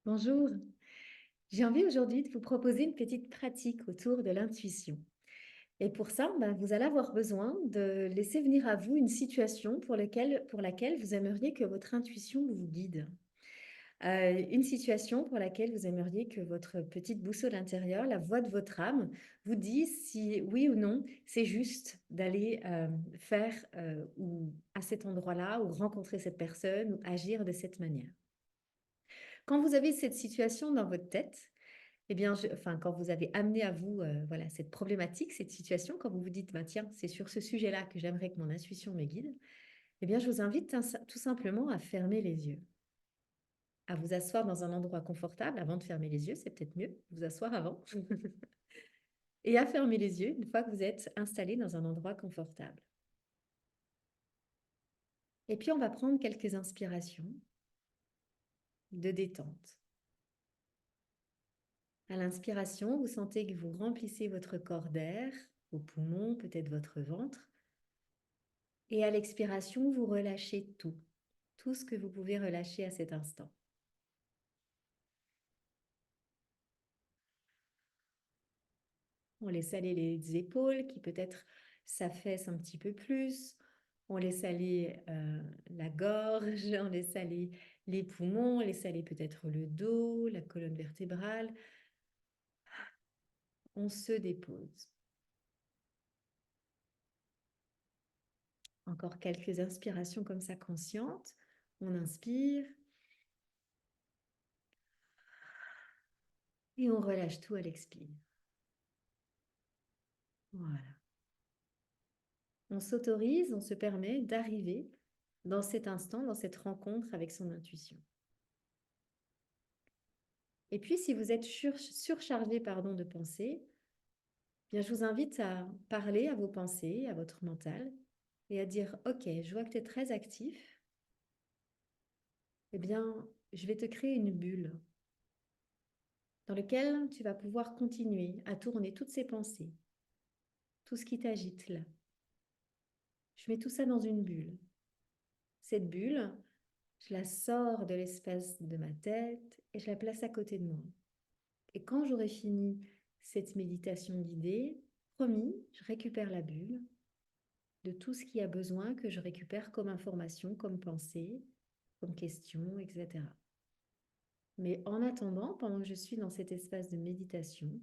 Bonjour, j'ai envie aujourd'hui de vous proposer une petite pratique autour de l'intuition. Et pour ça, vous allez avoir besoin de laisser venir à vous une situation pour laquelle vous aimeriez que votre intuition vous guide. Une situation pour laquelle vous aimeriez que votre petite boussole intérieure, la voix de votre âme, vous dise si oui ou non c'est juste d'aller faire ou à cet endroit-là, ou rencontrer cette personne, ou agir de cette manière. Quand vous avez cette situation dans votre tête, eh bien, quand vous avez amené à vous voilà, cette problématique, cette situation, quand vous vous dites, bah, tiens, c'est sur ce sujet-là que j'aimerais que mon intuition me guide, eh bien, je vous invite tout simplement à fermer les yeux, à vous asseoir dans un endroit confortable avant de fermer les yeux, c'est peut-être mieux, vous asseoir avant, et à fermer les yeux une fois que vous êtes installé dans un endroit confortable. Et puis, on va prendre quelques inspirations de détente. À l'inspiration, vous sentez que vous remplissez votre corps d'air, vos poumons, peut-être votre ventre. Et à l'expiration, vous relâchez tout ce que vous pouvez relâcher à cet instant. On laisse aller les épaules qui peut-être s'affaissent un petit peu plus. On laisse aller la gorge, on laisse aller les poumons, on laisse aller peut-être le dos, la colonne vertébrale. On se dépose. Encore quelques inspirations comme ça conscientes. On inspire et on relâche tout à l'expire. Voilà. On s'autorise, on se permet d'arriver dans cet instant, dans cette rencontre avec son intuition. Et puis, si vous êtes surchargé de pensées, bien, je vous invite à parler à vos pensées, à votre mental, et à dire, OK, je vois que tu es très actif, eh bien, je vais te créer une bulle dans laquelle tu vas pouvoir continuer à tourner toutes ces pensées, tout ce qui t'agite là. Je mets tout ça dans une bulle. Cette bulle, je la sors de l'espace de ma tête et je la place à côté de moi. Et quand j'aurai fini cette méditation guidée, promis, je récupère la bulle de tout ce qui a besoin que je récupère comme information, comme pensée, comme question, etc. Mais en attendant, pendant que je suis dans cet espace de méditation,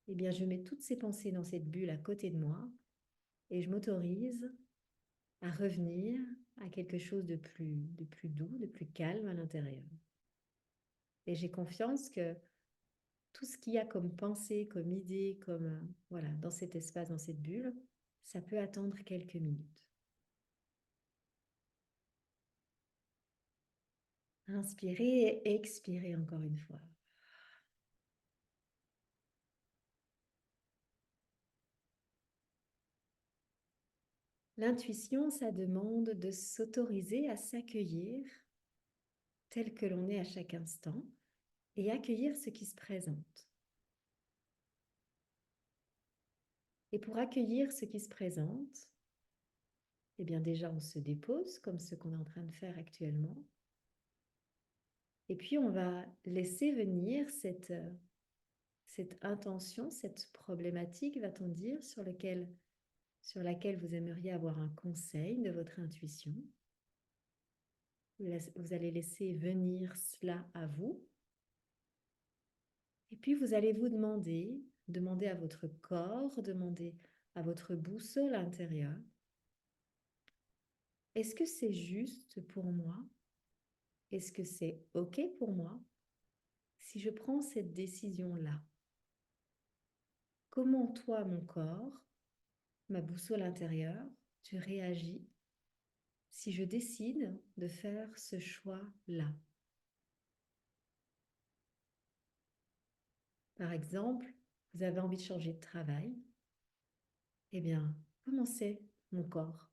eh bien, je mets toutes ces pensées dans cette bulle à côté de moi et je m'autorise à revenir à quelque chose de plus doux, de plus calme à l'intérieur. Et j'ai confiance que tout ce qu'il y a comme pensée, comme idée, comme voilà, dans cet espace, dans cette bulle, ça peut attendre quelques minutes. Inspirez et expirez encore une fois. L'intuition, ça demande de s'autoriser à s'accueillir tel que l'on est à chaque instant et accueillir ce qui se présente. Et pour accueillir ce qui se présente, eh bien déjà on se dépose comme ce qu'on est en train de faire actuellement. Et puis on va laisser venir cette intention, cette problématique, va-t-on dire, sur laquelle vous aimeriez avoir un conseil de votre intuition. Vous allez laisser venir cela à vous. Et puis vous allez vous demander à votre corps, demander à votre boussole intérieure, est-ce que c'est juste pour moi? Est-ce que c'est OK pour moi si je prends cette décision-là? Comment toi, mon corps, ma boussole intérieure, tu réagis si je décide de faire ce choix-là? Par exemple, vous avez envie de changer de travail. Eh bien, comment c'est mon corps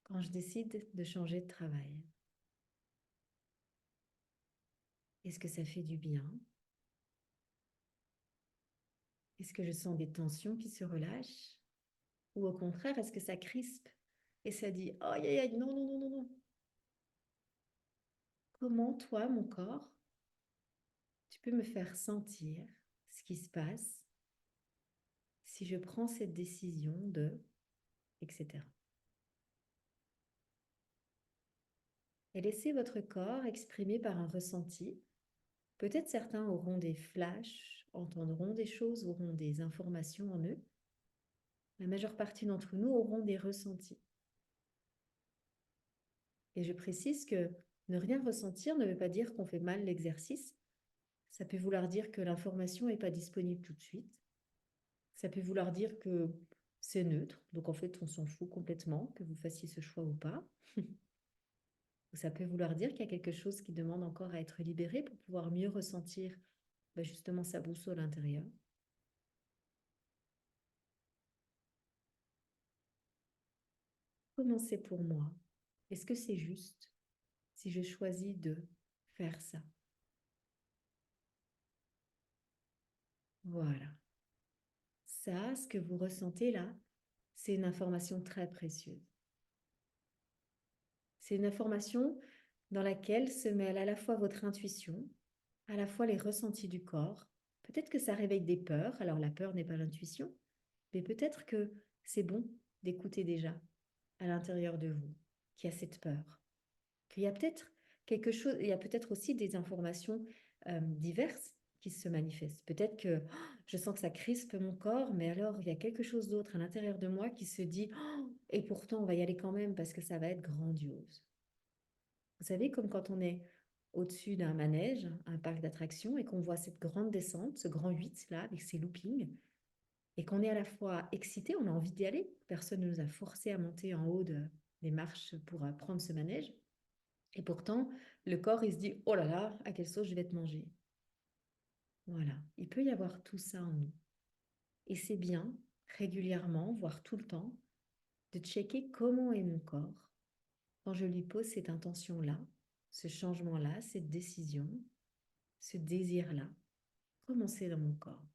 quand je décide de changer de travail? Est-ce que ça fait du bien? Est-ce que je sens des tensions qui se relâchent? Ou au contraire, est-ce que ça crispe et ça dit, oh, aïe, aïe, non, non, non, non, non. comment toi, mon corps, tu peux me faire sentir ce qui se passe si je prends cette décision de, etc. Et laissez votre corps exprimer par un ressenti. Peut-être certains auront des flashs, entendront des choses, auront des informations en eux. La majeure partie d'entre nous auront des ressentis. Et je précise que ne rien ressentir ne veut pas dire qu'on fait mal l'exercice. Ça peut vouloir dire que l'information n'est pas disponible tout de suite. Ça peut vouloir dire que c'est neutre, donc en fait on s'en fout complètement que vous fassiez ce choix ou pas. Ou ça peut vouloir dire qu'il y a quelque chose qui demande encore à être libéré pour pouvoir mieux ressentir justement sa boussole intérieure. Comment c'est pour moi? Est-ce que c'est juste si je choisis de faire ça? Voilà. Ça, ce que vous ressentez là, c'est une information très précieuse. C'est une information dans laquelle se mêle à la fois votre intuition, à la fois les ressentis du corps. Peut-être que ça réveille des peurs, alors la peur n'est pas l'intuition, mais peut-être que c'est bon d'écouter déjà à l'intérieur de vous qu'il y a cette peur, qu'il y a peut-être quelque chose, il y a peut-être aussi des informations diverses qui se manifestent. Peut-être que je sens que ça crispe mon corps, mais alors il y a quelque chose d'autre à l'intérieur de moi qui se dit et pourtant on va y aller quand même parce que ça va être grandiose. Vous savez, comme quand on est au-dessus d'un manège, un parc d'attractions, et qu'on voit cette grande descente, ce grand 8 là, avec ses loopings, et qu'on est à la fois excité, on a envie d'y aller. Personne ne nous a forcé à monter en haut des marches pour prendre ce manège. Et pourtant, le corps, il se dit, oh là là, à quelle sauce je vais te manger. Voilà, il peut y avoir tout ça en nous. Et c'est bien, régulièrement, voire tout le temps, de checker comment est mon corps quand je lui pose cette intention-là, ce changement-là, cette décision, ce désir-là. Comment c'est dans mon corps?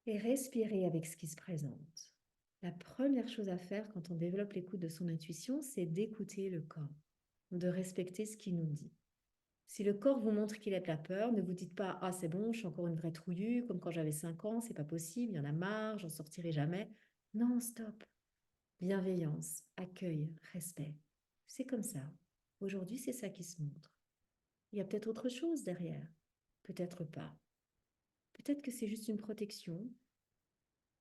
Et respirer avec ce qui se présente. La première chose à faire quand on développe l'écoute de son intuition, c'est d'écouter le corps, de respecter ce qu'il nous dit. Si le corps vous montre qu'il a de la peur, ne vous dites pas ah c'est bon, je suis encore une vraie trouillue, comme quand j'avais 5 ans, c'est pas possible, il y en a marre, j'en sortirai jamais. Non, stop. Bienveillance, accueil, respect. C'est comme ça. Aujourd'hui, c'est ça qui se montre. Il y a peut-être autre chose derrière. Peut-être pas. Peut-être que c'est juste une protection.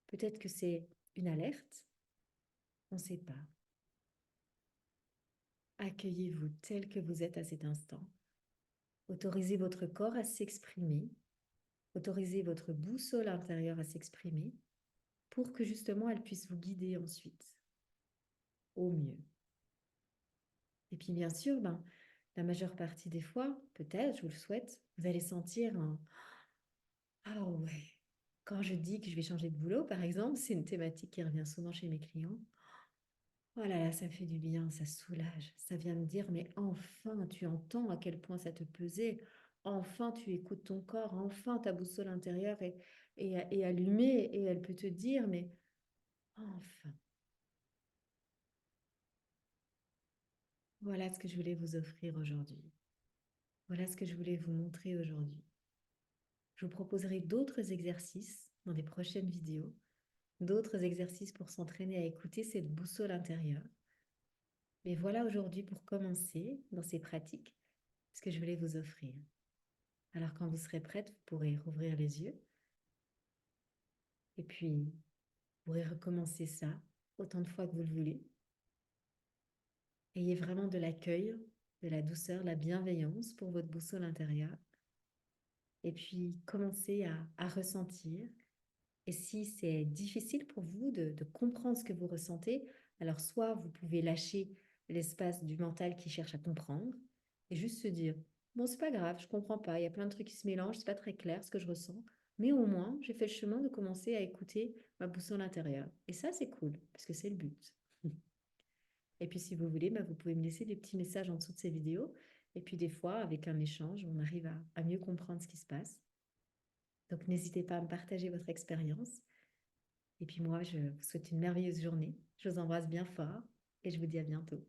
Peut-être que c'est une alerte. On ne sait pas. Accueillez-vous tel que vous êtes à cet instant. Autorisez votre corps à s'exprimer. Autorisez votre boussole intérieure à s'exprimer pour que justement elle puisse vous guider ensuite au mieux. Et puis bien sûr, la majeure partie des fois, peut-être, je vous le souhaite, vous allez sentir un ah ouais. Quand je dis que je vais changer de boulot, par exemple, c'est une thématique qui revient souvent chez mes clients. Oh là là, ça fait du bien, ça soulage. Ça vient me dire, mais enfin, tu entends à quel point ça te pesait. Enfin, tu écoutes ton corps. Enfin, ta boussole intérieure est allumée et elle peut te dire, mais enfin, voilà ce que je voulais vous offrir aujourd'hui. Voilà ce que je voulais vous montrer aujourd'hui. Je vous proposerai d'autres exercices dans des prochaines vidéos, d'autres exercices pour s'entraîner à écouter cette boussole intérieure. Mais voilà aujourd'hui pour commencer dans ces pratiques ce que je voulais vous offrir. Alors quand vous serez prête, vous pourrez rouvrir les yeux et puis vous pourrez recommencer ça autant de fois que vous le voulez. Ayez vraiment de l'accueil, de la douceur, de la bienveillance pour votre boussole intérieure et puis commencez à ressentir. Et si c'est difficile pour vous de comprendre ce que vous ressentez, alors soit vous pouvez lâcher l'espace du mental qui cherche à comprendre et juste se dire, bon, c'est pas grave, je comprends pas, il y a plein de trucs qui se mélangent, c'est pas très clair ce que je ressens, mais au moins, j'ai fait le chemin de commencer à écouter ma boussole intérieure. Et ça, c'est cool, parce que c'est le but. Et puis, si vous voulez, vous pouvez me laisser des petits messages en dessous de ces vidéos. Et puis, des fois, avec un échange, on arrive à mieux comprendre ce qui se passe. Donc, n'hésitez pas à me partager votre expérience. Et puis moi, je vous souhaite une merveilleuse journée. Je vous embrasse bien fort et je vous dis à bientôt.